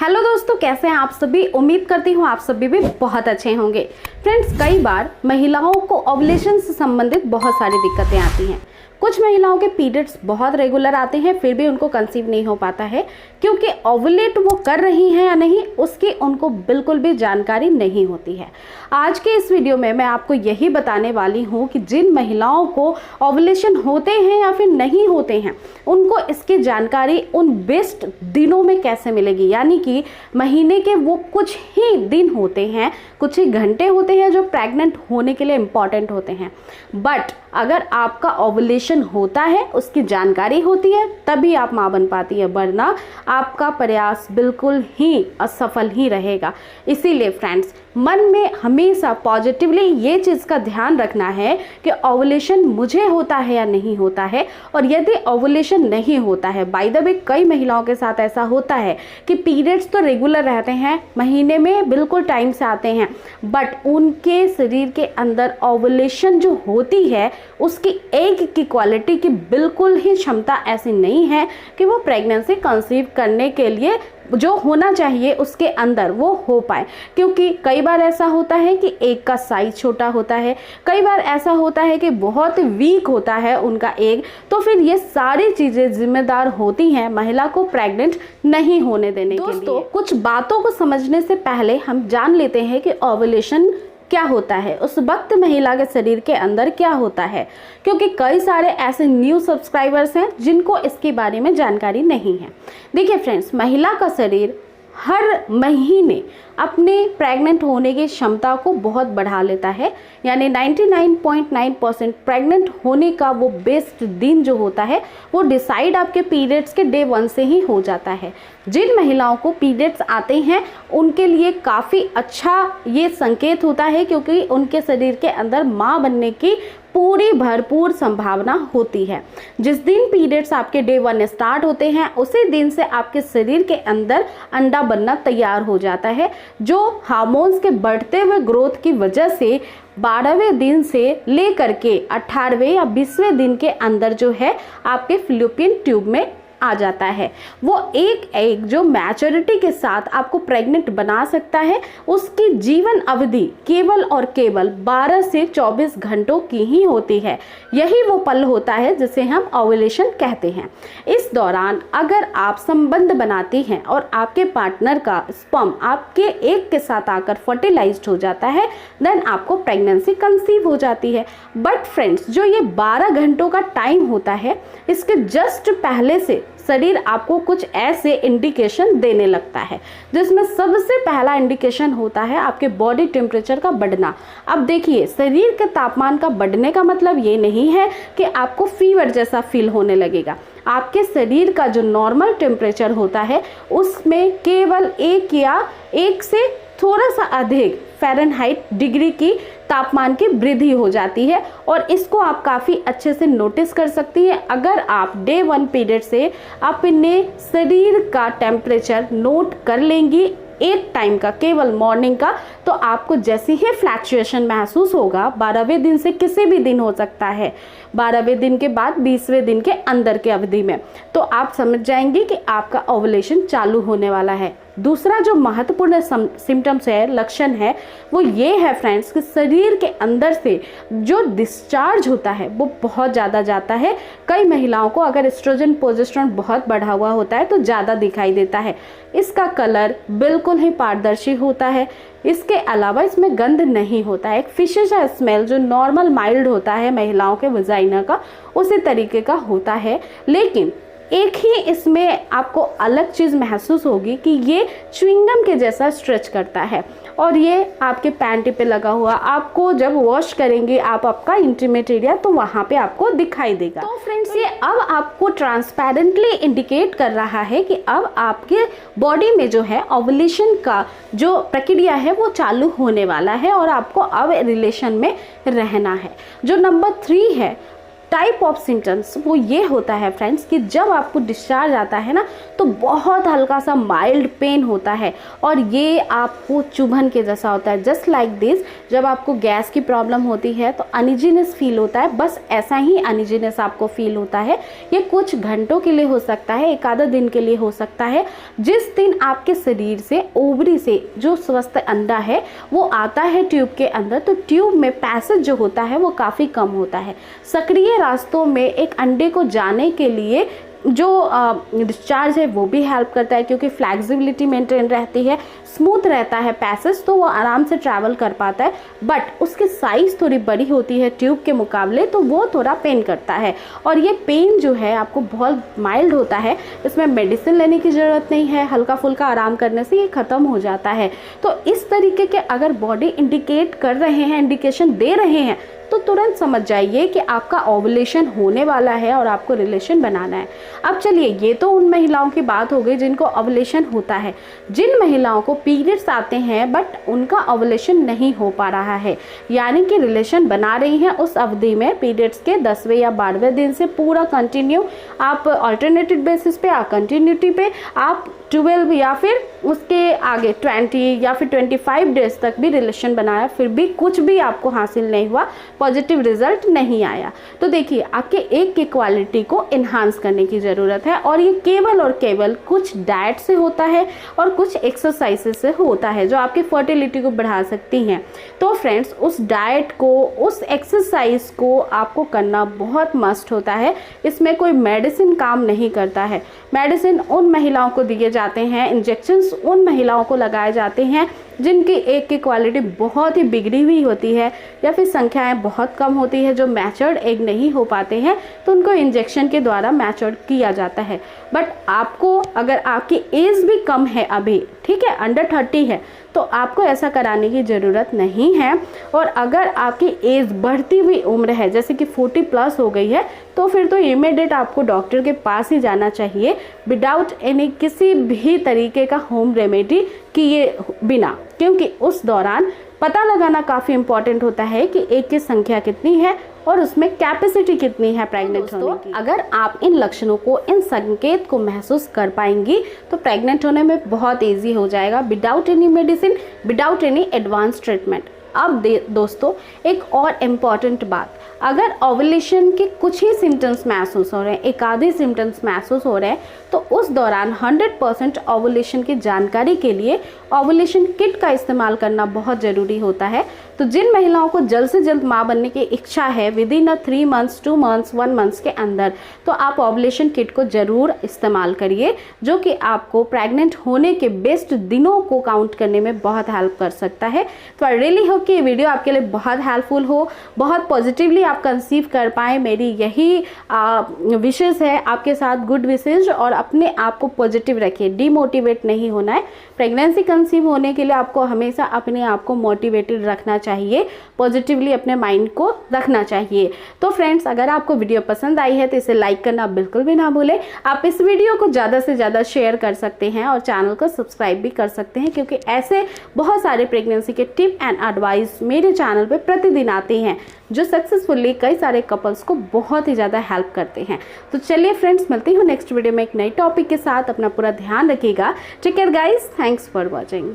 Hello दोस्तों, कैसे हैं आप सभी। उम्मीद करती हूँ आप सभी भी बहुत अच्छे होंगे। फ्रेंड्स, कई बार महिलाओं को ओवुलेशन से संबंधित बहुत सारी दिक्कतें आती हैं। कुछ महिलाओं के पीरियड्स बहुत रेगुलर आते हैं, फिर भी उनको कंसीव नहीं हो पाता है क्योंकि ओवुलेट वो कर रही हैं या नहीं उसकी उनको बिल्कुल भी जानकारी नहीं होती है। आज के इस वीडियो में मैं आपको यही बताने वाली हूँ कि जिन महिलाओं को ओवुलेशन होते हैं या फिर नहीं होते हैं उनको इसकी जानकारी उन बेस्ट दिनों में कैसे मिलेगी। यानी कि महीने के वो कुछ ही दिन होते हैं, कुछ ही घंटे होते हैं जो प्रेग्नेंट होने के लिए इम्पॉर्टेंट होते हैं। बट अगर आपका ओवुलेशन होता है, उसकी जानकारी होती है, तभी आप माँ बन पाती है, वरना आपका प्रयास बिल्कुल ही असफल ही रहेगा। इसीलिए फ्रेंड्स, मन में हमेशा पॉजिटिवली ये चीज़ का ध्यान रखना है कि ओवुलेशन मुझे होता है या नहीं होता है। और यदि ओवुलेशन नहीं होता है, बाय द वे कई महिलाओं के साथ ऐसा होता है कि पीरियड्स तो रेगुलर रहते हैं, महीने में बिल्कुल टाइम से आते हैं, बट उनके शरीर के अंदर ओवुलेशन जो होती है उसकी एग की क्वालिटी की बिल्कुल ही क्षमता ऐसी नहीं है कि वो प्रेगनेंसी कंसीव करने के लिए जो होना चाहिए उसके अंदर वो हो पाए। क्योंकि कई बार ऐसा होता है कि एग का साइज छोटा होता है, कई बार ऐसा होता है कि बहुत वीक होता है उनका एग। तो फिर ये सारी चीज़ें जिम्मेदार होती हैं महिला को प्रेग्नेंट नहीं होने देने के लिए। दोस्तों, कुछ बातों को समझने से पहले हम जान लेते हैं कि ओवुलेशन क्या होता है, उस वक्त महिला के शरीर के अंदर क्या होता है, क्योंकि कई सारे ऐसे न्यू सब्सक्राइबर्स हैं जिनको इसके बारे में जानकारी नहीं है। देखिए फ्रेंड्स, महिला का शरीर हर महीने अपने प्रेग्नेंट होने की क्षमता को बहुत बढ़ा लेता है। यानी 99.9% प्रेग्नेंट होने का वो बेस्ट दिन जो होता है वो डिसाइड आपके पीरियड्स के डे 1 से ही हो जाता है। जिन महिलाओं को पीरियड्स आते हैं उनके लिए काफ़ी अच्छा ये संकेत होता है, क्योंकि उनके शरीर के अंदर माँ बनने की पूरी भरपूर संभावना होती है। जिस दिन पीरियड्स आपके डे 1 स्टार्ट होते हैं उसी दिन से आपके शरीर के अंदर अंडा बनना तैयार हो जाता है, जो हार्मोन्स के बढ़ते हुए ग्रोथ की वजह से 12वें दिन से लेकर के 18वें या 20वें दिन के अंदर जो है आपके फैलोपियन ट्यूब में आ जाता है। वो एक एग जो मैच्योरिटी के साथ आपको प्रेग्नेंट बना सकता है, उसकी जीवन अवधि केवल और केवल 12 से 24 घंटों की ही होती है। यही वो पल होता है जिसे हम ओवुलेशन कहते हैं। इस दौरान अगर आप संबंध बनाती हैं और आपके पार्टनर का स्पर्म आपके एग के साथ आकर फर्टिलाइज्ड हो जाता है, देन आपको प्रेगनेंसी कंसीव हो जाती है। बट फ्रेंड्स, जो ये 12 घंटों का टाइम होता है, इसके जस्ट पहले से शरीर आपको कुछ ऐसे इंडिकेशन देने लगता है, जिसमें सबसे पहला इंडिकेशन होता है आपके बॉडी टेम्परेचर का बढ़ना। अब देखिए, शरीर के तापमान का बढ़ने का मतलब ये नहीं है कि आपको फीवर जैसा फील होने लगेगा। आपके शरीर का जो नॉर्मल टेम्परेचर होता है उसमें केवल 1 या 1 से थोड़ा सा अधिक फ़ारेनहाइट डिग्री की तापमान की वृद्धि हो जाती है। और इसको आप काफ़ी अच्छे से नोटिस कर सकती हैं अगर आप डे 1 पीरियड से अपने शरीर का टेम्परेचर नोट कर लेंगी एक टाइम का, केवल मॉर्निंग का, तो आपको जैसे ही फ्लैक्चुएशन महसूस होगा, 12वें दिन से किसी भी दिन हो सकता है, 12वें दिन के बाद 20वें दिन के अंदर के अवधि में, तो आप समझ जाएंगे कि आपका ओवुलेशन चालू होने वाला है। दूसरा जो महत्वपूर्ण सिम्टम्स है, लक्षण है, वो ये है फ्रेंड्स कि शरीर के अंदर से जो डिस्चार्ज होता है वो बहुत ज़्यादा जाता है। कई महिलाओं को अगर एस्ट्रोजन प्रोजेस्टेरोन बहुत बढ़ा हुआ होता है तो ज़्यादा दिखाई देता है। इसका कलर बिल्कुल ही पारदर्शी होता है। इसके अलावा इसमें गंध नहीं होता है। एक फिशी सा स्मेल जो नॉर्मल माइल्ड होता है महिलाओं के वजाइना का, उसी तरीके का होता है। लेकिन एक ही इसमें आपको अलग चीज़ महसूस होगी कि ये च्युइंगम के जैसा स्ट्रेच करता है, और ये आपके पैंटी पे लगा हुआ आपको जब वॉश करेंगे आप आपका इंटीमेट एरिया, तो वहाँ पे आपको दिखाई देगा। तो फ्रेंड्स, ये अब आपको ट्रांसपेरेंटली इंडिकेट कर रहा है कि अब आपके बॉडी में जो है ओवुलेशन का जो प्रक्रिया है वो चालू होने वाला है और आपको अब रिलेशन में रहना है। जो नंबर 3 है, टाइप ऑफ सिम्टम्स वो ये होता है फ्रेंड्स कि जब आपको डिस्चार्ज आता है ना तो बहुत हल्का सा माइल्ड पेन होता है और ये आपको चुभन के जैसा होता है, जस्ट लाइक दिस। जब आपको गैस की प्रॉब्लम होती है तो अनइजीनेस फील होता है, बस ऐसा ही अनइजीनेस आपको फील होता है। ये कुछ घंटों के लिए हो सकता है, एक आधा दिन के लिए हो सकता है। जिस दिन आपके शरीर से ओवरी से जो स्वस्थ अंडा है वो आता है ट्यूब के अंदर, तो ट्यूब में पैसेज जो होता है वो काफ़ी कम होता है। सक्रिय रास्तों में एक अंडे को जाने के लिए जो डिस्चार्ज है वो भी हेल्प करता है, क्योंकि फ्लेक्सिबिलिटी मेंटेन रहती है, स्मूथ रहता है पैसेज, तो वो आराम से ट्रैवल कर पाता है। बट उसकी साइज़ थोड़ी बड़ी होती है ट्यूब के मुकाबले, तो वो थोड़ा पेन करता है। और ये पेन जो है आपको बहुत माइल्ड होता है, इसमें मेडिसिन लेने की ज़रूरत नहीं है, हल्का फुल्का आराम करने से ये ख़त्म हो जाता है। तो इस तरीके के अगर बॉडी इंडिकेट कर रहे हैं, इंडिकेशन दे रहे हैं, तो तुरंत समझ जाइए कि आपका ओवुलेशन होने वाला है और आपको रिलेशन बनाना है। अब चलिए, ये तो उन महिलाओं की बात हो गई जिनको ओवुलेशन होता है। जिन महिलाओं को पीरियड्स आते हैं बट उनका ओवुलेशन नहीं हो पा रहा है, यानी कि रिलेशन बना रही हैं उस अवधि में, पीरियड्स के 10वें या 12वें दिन से पूरा कंटिन्यू, आप अल्टरनेटिव बेसिस पे या कंटिन्यूटी पे आप 12 या फिर उसके आगे 20 या फिर 25 डेज तक भी रिलेशन बनाया, फिर भी कुछ भी आपको हासिल नहीं हुआ, पॉजिटिव रिजल्ट नहीं आया, तो देखिए आपके एग की क्वालिटी को इन्हांस करने की ज़रूरत है। और ये केवल और केवल कुछ डाइट से होता है और कुछ एक्सरसाइजेस से होता है जो आपकी फर्टिलिटी को बढ़ा सकती हैं। तो फ्रेंड्स, उस डाइट को, उस एक्सरसाइज को आपको करना बहुत मस्ट होता है। इसमें कोई मेडिसिन काम नहीं करता है। मेडिसिन उन महिलाओं को दिए जाते हैं, इंजेक्शंस उन महिलाओं को लगाए जाते हैं जिनकी एग की क्वालिटी बहुत ही बिगड़ी हुई होती है या फिर संख्याएं बहुत कम होती है, जो मैच्योर्ड एग नहीं हो पाते हैं, तो उनको इंजेक्शन के द्वारा मैच्योर्ड किया जाता है। बट आपको, अगर आपकी एज भी कम है अभी, ठीक है, अंडर 30 है, तो आपको ऐसा कराने की ज़रूरत नहीं है। और अगर आपकी एज बढ़ती हुई उम्र है, जैसे कि 40+ हो गई है, तो फिर तो इमीडिएट आपको डॉक्टर के पास ही जाना चाहिए, विदाउट एनी किसी भी तरीके का होम रेमेडी किए बिना, क्योंकि उस दौरान पता लगाना काफ़ी इम्पॉर्टेंट होता है कि एग की संख्या कितनी है और उसमें कैपेसिटी कितनी है प्रेग्नेंट होने की। अगर आप इन लक्षणों को, इन संकेत को महसूस कर पाएंगी तो प्रेग्नेंट होने में बहुत ईजी हो जाएगा, without any medicine, without any advance treatment. अब दोस्तों, एक और इम्पॉर्टेंट बात, अगर ओवुलेशन के कुछ ही सिम्टम्स महसूस हो रहे हैं, एक आधे सिम्टम्स महसूस हो रहे हैं, तो उस दौरान 100% ओवुलेशन की जानकारी के लिए ओवुलेशन किट का इस्तेमाल करना बहुत ज़रूरी होता है। तो जिन महिलाओं को जल्द से जल्द माँ बनने की इच्छा है, विदिन 3 मंथ्स, 2 मंथ्स, 1 मंथ्स के अंदर, तो आप ओवुलेशन किट को ज़रूर इस्तेमाल करिए, जो कि आपको प्रेग्नेंट होने के बेस्ट दिनों को काउंट करने में बहुत हेल्प कर सकता है। तो आई रियली होप कि ये वीडियो आपके लिए बहुत हेल्पफुल हो, बहुत पॉजिटिवली आप कंसीव कर पाएँ। मेरी यही विशेष है आपके साथ, गुड विशेष, और अपने आप को पॉजिटिव रखिए, डीमोटिवेट नहीं होना है। प्रेगनेंसी कंसीव होने के लिए आपको हमेशा अपने आप को मोटिवेटेड रखना चाहिए, पॉजिटिवली अपने माइंड को रखना चाहिए। तो फ्रेंड्स, अगर आपको वीडियो पसंद आई है तो इसे लाइक करना बिल्कुल भी ना भूलें। आप इस वीडियो को ज़्यादा से ज़्यादा शेयर कर सकते हैं और चैनल को सब्सक्राइब भी कर सकते हैं, क्योंकि ऐसे बहुत सारे प्रेगनेंसी के टिप एंड एडवाइस मेरे चैनल पे प्रतिदिन आते हैं, जो सक्सेसफुली कई सारे कपल्स को बहुत ही ज़्यादा हेल्प करते हैं। तो चलिए फ्रेंड्स, मिलती हूँ नेक्स्ट वीडियो में एक नई टॉपिक के साथ। अपना पूरा ध्यान रखिएगा। Take care guys, thanks for watching.